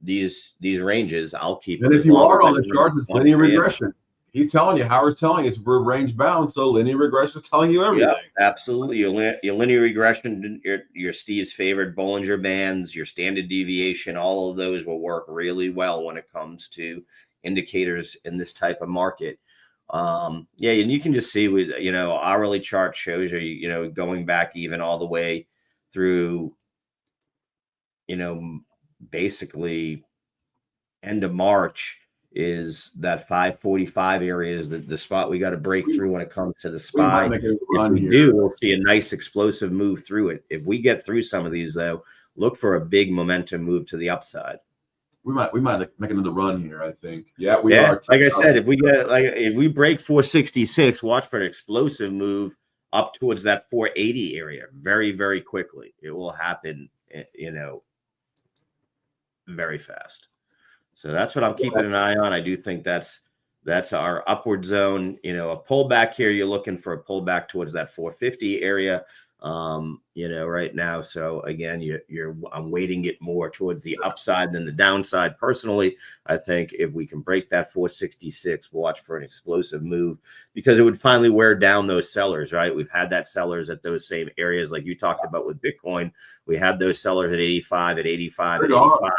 these ranges. I'll keep it. And if you are on the charts, it's linear regression. He's telling you, Howard's telling you we're range bound, so linear regression is telling you everything. Yeah, absolutely. Your linear regression, your Steve's favored Bollinger Bands, your standard deviation, all of those will work really well when it comes to indicators in this type of market. And you can just see with hourly chart shows you going back even all the way through basically end of March is that 545 area is the spot we got to break through when it comes to the SPY. If we do, we'll see a nice explosive move through it. If we get through some of these, though, look for a big momentum move to the upside. We might make another run here, I think. Yeah, we are. Like I said, if we break 466, watch for an explosive move up towards that 480 area very, very quickly. It will happen, very fast. So that's what I'm keeping an eye on. I do think that's our upward zone. A pullback here, you're looking for a pullback towards that 450 area. Right now. So again, I'm weighting it more towards the upside than the downside. Personally, I think if we can break that 466, we'll watch for an explosive move because it would finally wear down those sellers, right? We've had that sellers at those same areas like you talked about with Bitcoin. We had those sellers at 85, at 85, at 85.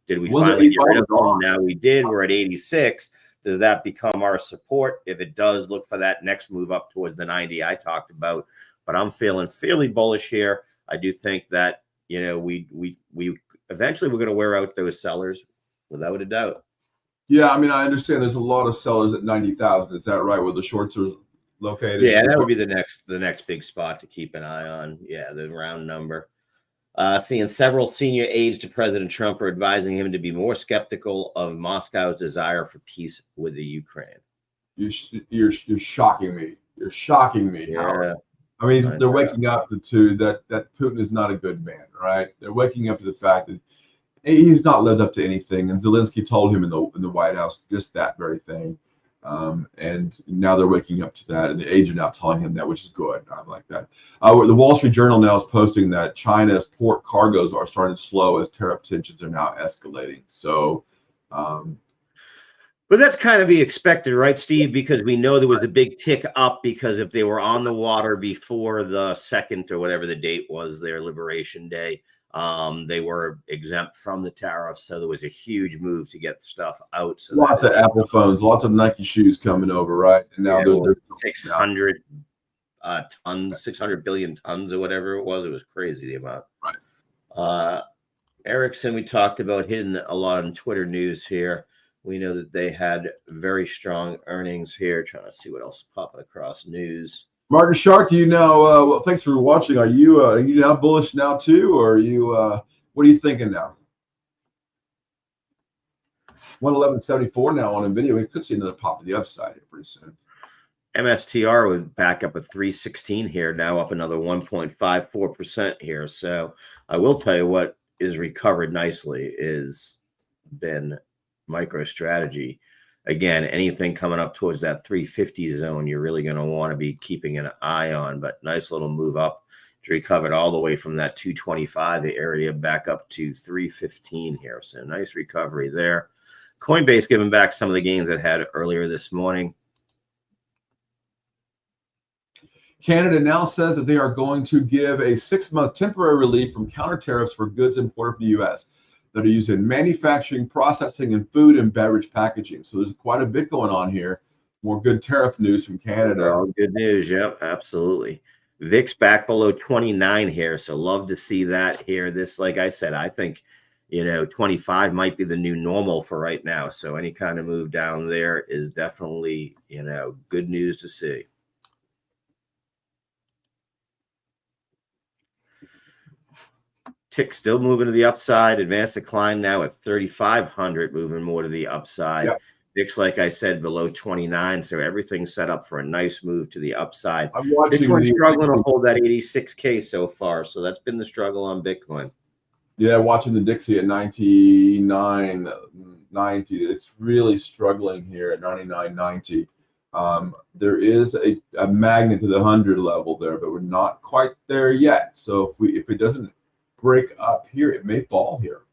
Did we finally get rid of them? Now we did. We're at 86. Does that become our support? If it does, look for that next move up towards the 90 I talked about. But I'm feeling fairly bullish here. I do think that, we eventually we're going to wear out those sellers without a doubt. Yeah, I mean, I understand there's a lot of sellers at 90,000. Is that right? Where the shorts are located? Yeah, that would be the next big spot to keep an eye on. Yeah, the round number. Seeing several senior aides to President Trump are advising him to be more skeptical of Moscow's desire for peace with the Ukraine. You're shocking me. You're shocking me, yeah. Howard. I mean, they're waking up to that Putin is not a good man, right? They're waking up to the fact that he's not lived up to anything, and Zelensky told him in the White House just that very thing. And now they're waking up to that, and the aides are now telling him that, which is good. I like that. The Wall Street Journal now is posting that China's port cargoes are starting to slow as tariff tensions are now escalating. So. But that's kind of be expected, right, Steve? Because we know there was a big tick up because if they were on the water before the 2nd or whatever the date was, their Liberation Day, they were exempt from the tariffs. So there was a huge move to get stuff out. So lots of Apple phones, lots of Nike shoes coming over, right? And now there's 600 tons, 600 billion tons or whatever it was. It was crazy the amount. Right. Ericsson, we talked about hitting a lot on Twitter news here. We know that they had very strong earnings here. Trying to see what else is popping across news. Martin Shark, you know, well, thanks for watching. Are you now bullish now too, or are you what are you thinking now? 111.74 now on NVIDIA. We could see another pop to the upside here pretty soon. MSTR would back up at 316 here, now up another 1.54% here. So I will tell you what is recovered nicely is been MicroStrategy. Again, anything coming up towards that 350 zone, you're really going to want to be keeping an eye on. But nice little move up. It's recovered all the way from that 225 area back up to 315 here. So nice recovery there. Coinbase giving back some of the gains it had earlier this morning. Canada now says that they are going to give a 6-month temporary relief from counter tariffs for goods imported from the U.S. that are used in manufacturing, processing, and food and beverage packaging. So there's quite a bit going on here. More good tariff news from Canada. All good news. Yep, absolutely. VIX back below 29 here. So love to see that here. This, like I said, I think, 25 might be the new normal for right now. So any kind of move down there is definitely, good news to see. Tick still moving to the upside. Advanced decline now at 3,500, moving more to the upside. Yep. VIX, like I said, below 29. So everything's set up for a nice move to the upside. I'm watching Bitcoin struggling to hold that 86K so far. So that's been the struggle on Bitcoin. Yeah, watching the Dixie at 99.90. It's really struggling here at 99.90. There is a magnet to the 100 level there, but we're not quite there yet. So if it doesn't break up here, it may fall here.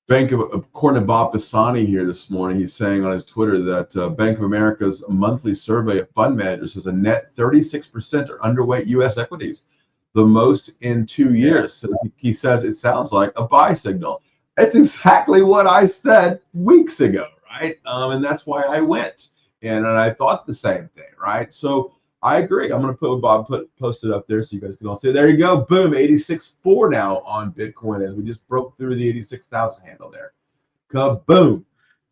According to Bob Pisani here this morning, he's saying on his Twitter that Bank of America's monthly survey of fund managers has a net 36% are underweight U.S. equities, the most in 2 years. So he says it sounds like a buy signal. It's exactly what I said weeks ago, right? And that's why I went. And I thought the same thing, right? So I agree. I'm going to put what Bob posted up there so you guys can all see. There you go. Boom. 86.4 now on Bitcoin as we just broke through the 86,000 handle there. Kaboom.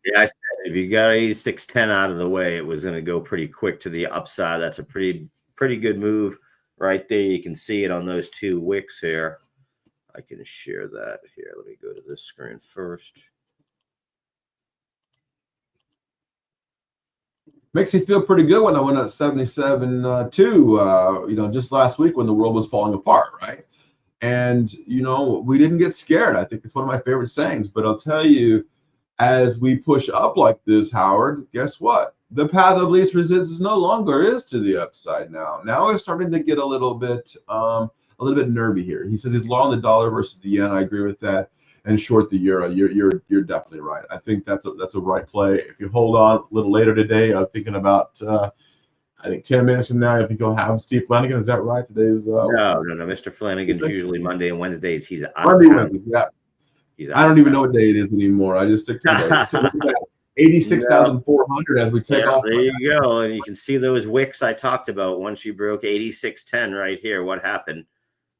Yeah, I said if you got 86.10 out of the way, it was going to go pretty quick to the upside. That's a pretty good move right there. You can see it on those two wicks here. I can share that here. Let me go to this screen first. Makes me feel pretty good when I went at 77.2, just last week when the world was falling apart, right? And, we didn't get scared. I think it's one of my favorite sayings. But I'll tell you, as we push up like this, Howard, guess what? The path of least resistance no longer is to the upside now. Now it's starting to get a little bit nervy here. He says he's long the dollar versus the yen. I agree with that. And short the euro. You're definitely right. I think that's a right play. If you hold on a little later today, I'm thinking about I think 10 minutes from now, I think you'll have Steve Flanagan. Is that right? Today's no. Mr. Flanagan's usually Monday and Wednesdays. He's out Monday, of town. Wednesdays, yeah. I don't even know what day it is anymore. I just stick to 86,400 as we take off. There you go. And you can see those wicks I talked about. Once you broke 86.10 right here, what happened?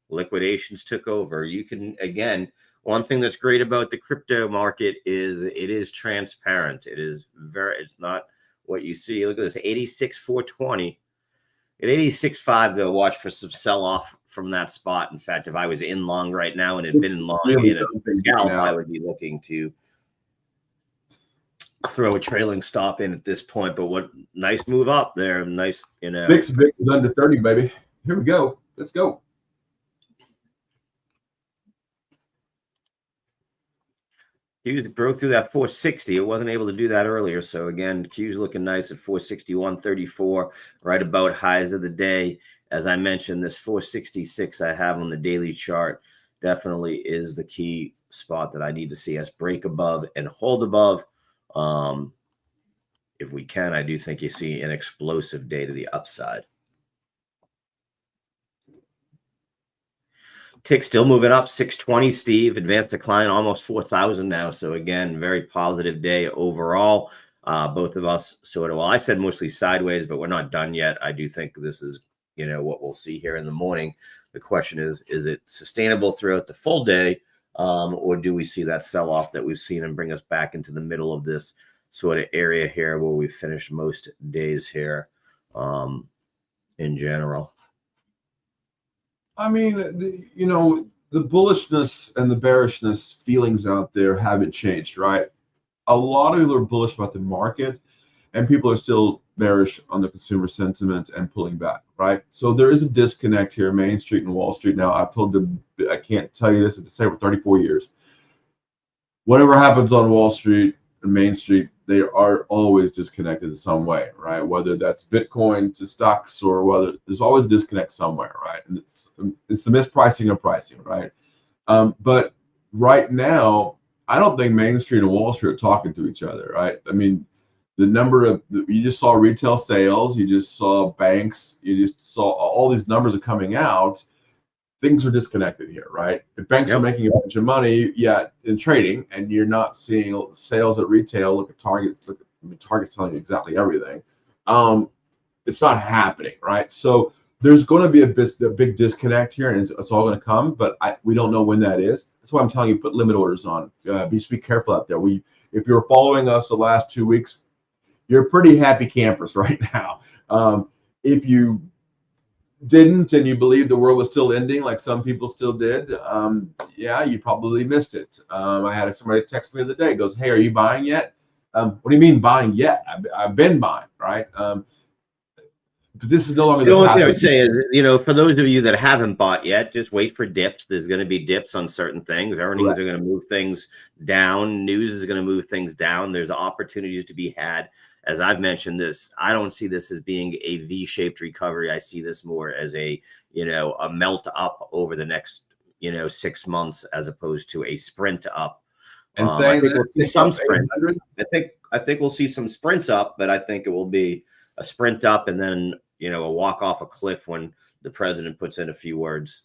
Liquidations took over. You can, again, one thing that's great about the crypto market is it is transparent. It's not what you see. Look at this, 86,420. At 86.5, though, watch for some sell-off from that spot. In fact, if I was in long right now and had been in long in a scalp, I would be looking to throw a trailing stop in at this point. But what nice move up there. Nice, VIX is under 30, baby. Here we go. Let's go. Q's broke through that 460. It wasn't able to do that earlier. So again, Q's looking nice at 461.34, right about highs of the day. As I mentioned, this 466 I have on the daily chart definitely is the key spot that I need to see us break above and hold above. If we can, I do think you see an explosive day to the upside. Tick still moving up, 620, Steve. Advanced decline, almost 4,000 now. So again, very positive day overall. Both of us sort of, well, I said mostly sideways, but we're not done yet. I do think this is, what we'll see here in the morning. The question is it sustainable throughout the full day? Or do we see that sell-off that we've seen and bring us back into the middle of this sort of area here where we finished most days here in general? I mean, the bullishness and the bearishness feelings out there haven't changed, right? A lot of people are bullish about the market, and people are still bearish on the consumer sentiment and pulling back, right? So there is a disconnect here, Main Street and Wall Street. Now, I've told them, I can't tell you this, I've been saying for 34 years. Whatever happens on Wall Street and Main Street, they are always disconnected in some way, right? Whether that's Bitcoin to stocks or whether there's always a disconnect somewhere, right? And it's the mispricing of pricing, right? But right now, I don't think Main Street and Wall Street are talking to each other, right? I mean, you just saw retail sales, you just saw banks, you just saw all these numbers are coming out. Things are disconnected here, right? If banks are making a bunch of money, in trading, and you're not seeing sales at retail, look at Target. Target's telling you exactly everything. It's not happening, right? So there's going to be a big disconnect here, and it's all going to come, but we don't know when that is. That's why I'm telling you, put limit orders on. Be careful out there. If you're following us the last 2 weeks, you're pretty happy campers right now. If you didn't and you believe the world was still ending like some people still did, you probably missed it. I had somebody text me the other day, goes, hey, are you buying yet? What do you mean buying yet? I've been buying, right? But this is no longer the only thing I would say is, for those of you that haven't bought yet, just wait for dips. There's going to be dips on certain things. Earnings are going to move things down. News is going to move things down. There's opportunities to be had. As I've mentioned I don't see this as being a V-shaped recovery. I see this more as a melt up over the next, 6 months as opposed to a sprint up. And I think we'll see some sprints. I think we'll see some sprints up, but I think it will be a sprint up and then, a walk off a cliff when the president puts in a few words.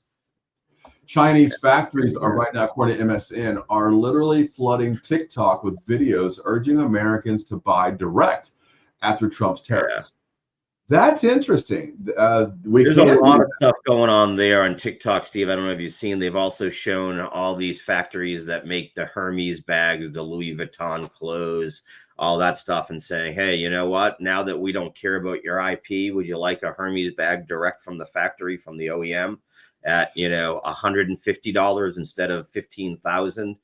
Chinese factories are right now, according to MSN, are literally flooding TikTok with videos urging Americans to buy direct after Trump's tariffs. That's interesting. There's a lot of stuff going on there on TikTok, Steve. I don't know if you've seen. They've also shown all these factories that make the Hermes bags, the Louis Vuitton clothes, all that stuff, and saying, hey, you know what? Now that we don't care about your IP, would you like a Hermes bag direct from the factory, from the OEM? At $150 instead of $15,000,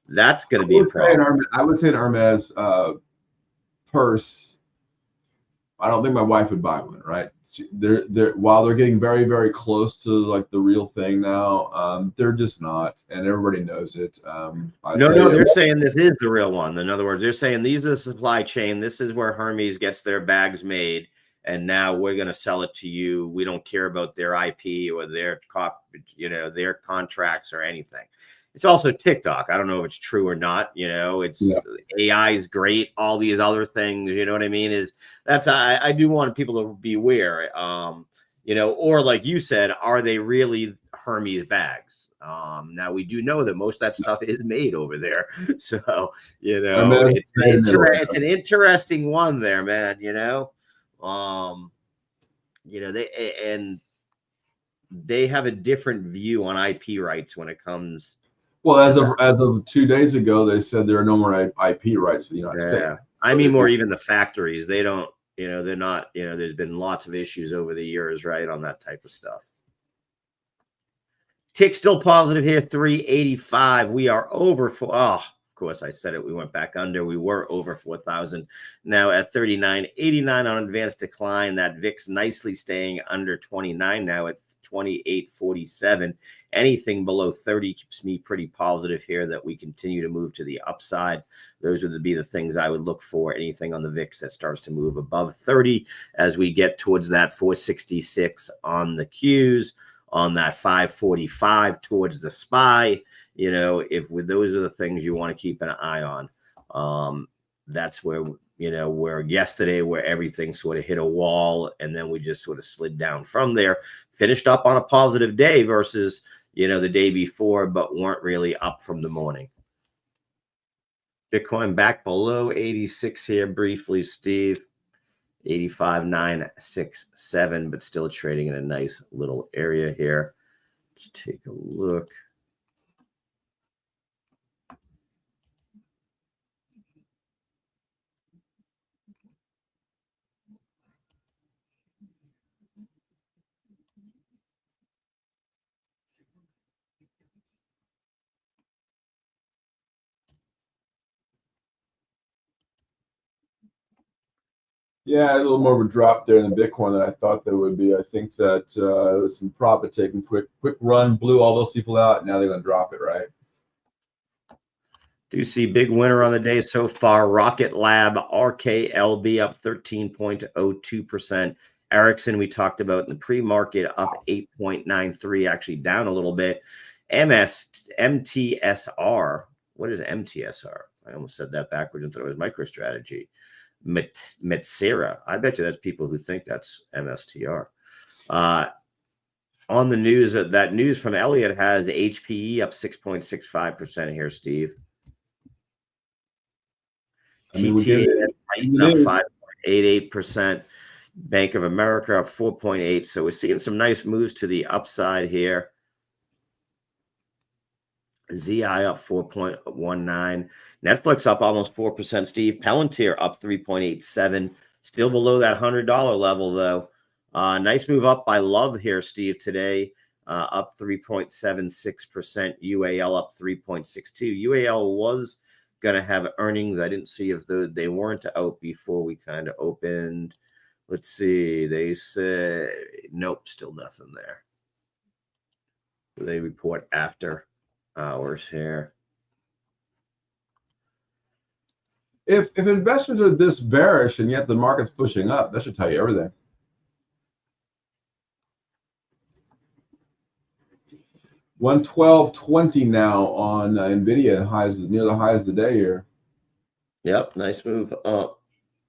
that's going to be a problem. I would say an Hermes purse. I don't think my wife would buy one. Right? While they're getting very, very close to like the real thing now, they're just not, and everybody knows it. They're saying this is the real one. In other words, they're saying these are the supply chain. This is where Hermes gets their bags made. And now we're going to sell it to you. We don't care about their IP or their contracts or anything. It's also TikTok. I don't know if it's true or not. AI is great. All these other things, you know what I mean? I do want people to be aware. Or like you said, are they really Hermes bags? Now we do know that most of that stuff is made over there. So it's an interesting one there, man. They have a different view on IP rights when it comes. Well, as of 2 days ago, they said there are no more IP rights for the United States. I mean, more even the factories. They don't. They're not. There's been lots of issues over the years, right, on that type of stuff. Tick still positive here, 385. We are over for. Of course, I said it. We went back under. We were over 4,000. Now at 39.89 on advanced decline. That VIX nicely staying under 29 now at 28.47. Anything below 30 keeps me pretty positive here that we continue to move to the upside. Those would be the things I would look for. Anything on the VIX that starts to move above 30 as we get towards that 466 on the Qs, on that 545 towards the SPY. Those are the things you want to keep an eye on. That's where where yesterday, where everything sort of hit a wall and then we just sort of slid down from there, finished up on a positive day versus, the day before, but weren't really up from the morning. Bitcoin back below 86 here briefly, Steve. 85,967, but still trading in a nice little area here. Let's take a look. Yeah, a little more of a drop there in the Bitcoin than I thought there would be. I think that there was some profit taking, quick run, blew all those people out. Now they're going to drop it, right? Do you see big winner on the day so far? Rocket Lab, RKLB up 13.02%. Ericsson, we talked about in the pre-market, up 8.93, actually down a little bit. MTSR. What is MTSR? I almost said that backwards and thought it was MicroStrategy. Metsera. I bet you that's people who think that's MSTR. On the news, that news from Elliott has HPE up 6.65% here, Steve. TTA up 5.88%. Bank of America up 4.8%. So we're seeing some nice moves to the upside here. ZI up 4.19. Netflix up almost 4%, Steve. Palantir up 3.87. Still below that $100 level, though. Nice move up by Love here, Steve, today. Up 3.76%. UAL up 3.62. UAL was going to have earnings. I didn't see if they weren't out before we kind of opened. Let's see. They said, nope, still nothing there. They report after hours here. If investors are this bearish and yet the market's pushing up, that should tell you everything. $112.20 now on Nvidia, highs near the highs of the day here. Yep, nice move up.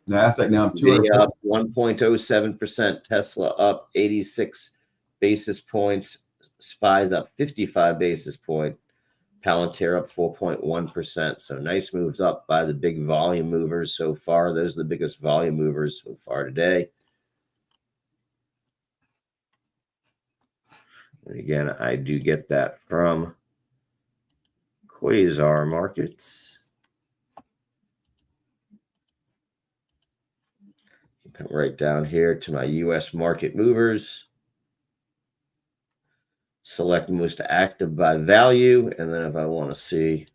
Nasdaq now 200 up 1.07%. Tesla up 86 basis points. SPY's up 55 basis points. Palantir up 4.1%. So nice moves up by the big volume movers so far. Those are the biggest volume movers so far today. And again, I do get that from Quasar Markets. Come right down here to my U.S. market movers. Select most active by value. And then if I want to see.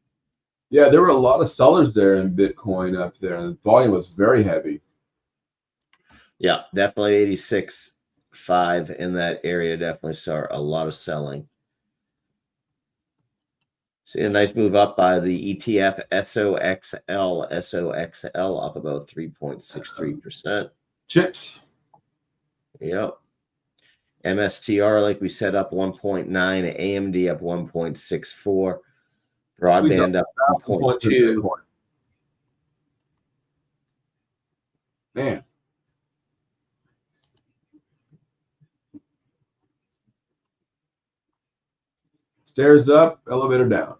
Yeah, there were a lot of sellers there in Bitcoin up there, and the volume was very heavy. Yeah, definitely 86.5 in that area. Definitely saw a lot of selling. See a nice move up by the ETF SOXL. SOXL up about 3.63%. Chips. Yep. MSTR, like we said, up 1.9. AMD up 1.64. Broadband up 1.2. Man. Stairs up, elevator down.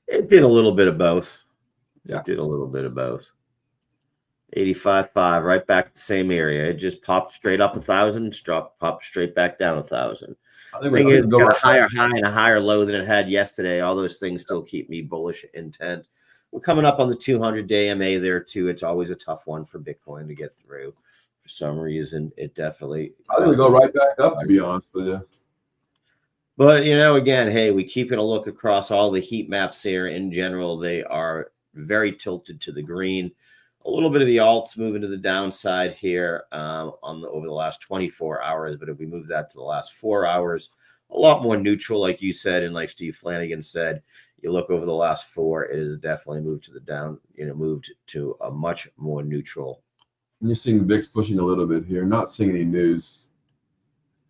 It did a little bit of both. Yeah. It did a little bit of both. 85.5, right back to the same area. It just popped straight up 1,000, popped straight back down 1,000. The thing is, it's got a higher high and a higher low than it had yesterday. All those things still keep me bullish intent. We're coming up on the 200-day MA there, too. It's always a tough one for Bitcoin to get through. For some reason, it definitely... I'm going to go right back up, to be honest with you. But, again, hey, we keep it a look across all the heat maps here. In general, they are very tilted to the green. A little bit of the alts moving to the downside here over the last 24 hours. But if we move that to the last 4 hours, a lot more neutral, like you said, and like Steve Flanagan said, you look over the last 4, it has definitely moved to the down, moved to a much more neutral. And you're seeing the VIX pushing a little bit here. Not seeing any news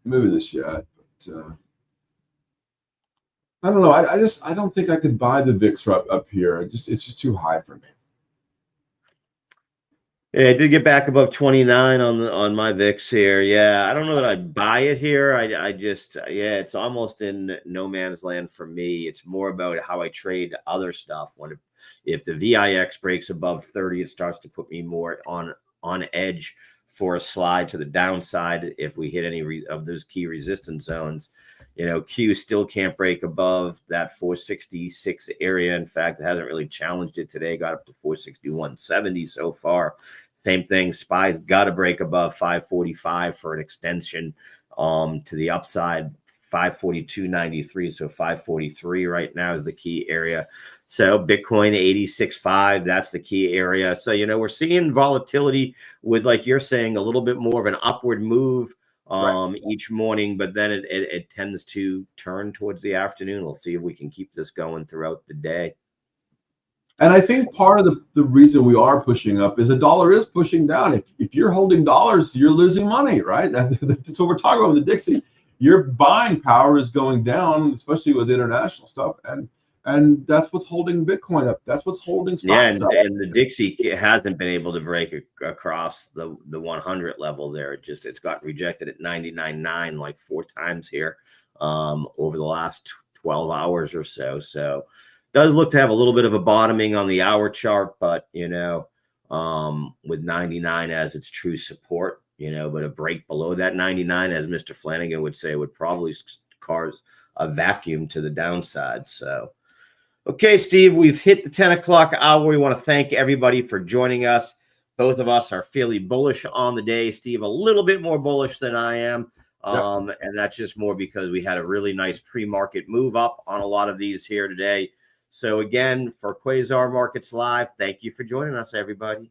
moving this yet, but I don't know. I don't think I could buy the VIX up here. It's just too high for me. Yeah, I did get back above 29 on my VIX here. Yeah, I don't know that I'd buy it here. I just yeah, it's almost in no man's land for me. It's more about how I trade other stuff. If the VIX breaks above 30, it starts to put me more on edge for a slide to the downside if we hit any of those key resistance zones. You know, Q still can't break above that 466 area. In fact, it hasn't really challenged it today. Got up to 461.70 so far. Same thing. SPY's got to break above 545 for an extension to the upside. 542.93. So 543 right now is the key area. So Bitcoin 86.5, that's the key area. So, you know, we're seeing volatility with, like you're saying, a little bit more of an upward move each morning, but then it tends to turn towards the afternoon. We'll see if we can keep this going throughout the day. And I think part of the reason we are pushing up is the dollar is pushing down. If you're holding dollars, you're losing money, right? That's what we're talking about with the Dixie. Your buying power is going down, especially with international stuff, and that's what's holding Bitcoin up. That's what's holding stocks up. And the Dixie hasn't been able to break across the 100 level there. It's got rejected at 99.9 like 4 times here over the last 12 hours or so. So does look to have a little bit of a bottoming on the hour chart, but you know, with 99 as its true support, you know, but a break below that 99, as Mr. Flanagan would say, would probably cause a vacuum to the downside. So okay, Steve, we've hit the 10 o'clock hour. We want to thank everybody for joining us. Both of us are fairly bullish on the day. Steve, a little bit more bullish than I am. And that's just more because we had a really nice pre-market move up on a lot of these here today. So again, for Quasar Markets Live, thank you for joining us, everybody.